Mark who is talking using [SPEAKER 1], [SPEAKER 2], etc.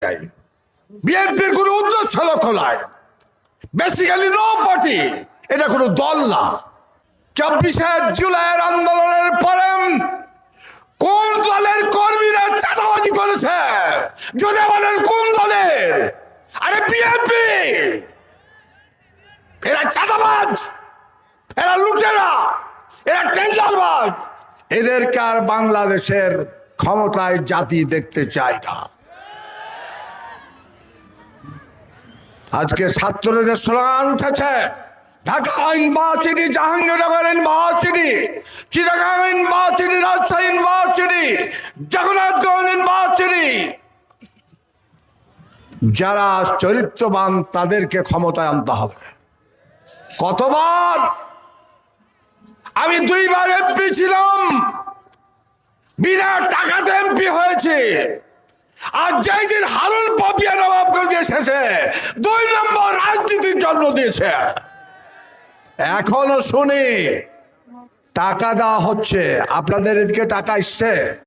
[SPEAKER 1] বিএনপির কোন উদ্দেশ্য লক্ষ্য নাই, বেসিক্যালি নো পার্টি, এটা কোনো দল না। 24শে জুলাইয়ের আন্দোলনের পরে কোন দলের কর্মীরা চাঁদাবাজি করেছে? যদি বলেন কোন দলের? আরে বিএনপি। এরা চাঁদাবাজ, এরা লুটেরা, এরা টেন্ডারবাজ। এদেরকে আর বাংলাদেশের ক্ষমতায় জাতি দেখতে চায় না। আজকে ছাত্রদের স্লোগান উঠেছে, Dhaka university, Jahangirnagar university, Chittagong university, Rajshahi university, Jagannathganj university. যারা চরিত্রবান তাদেরকে ক্ষমতায় আনতে হবে। কতবার আমি 2 বার এমপি ছিলাম, বিনা টাকাতে এমপি হয়েছে। আর যেই দিন হারুন পাপিয়া নবাবগঞ্জ এসেছে 2 নম্বর রাজনীতির জন্ম দিয়েছে। এখনো শুনি টাকা দেওয়া হচ্ছে, আপনাদের এদিকে টাকা এসছে?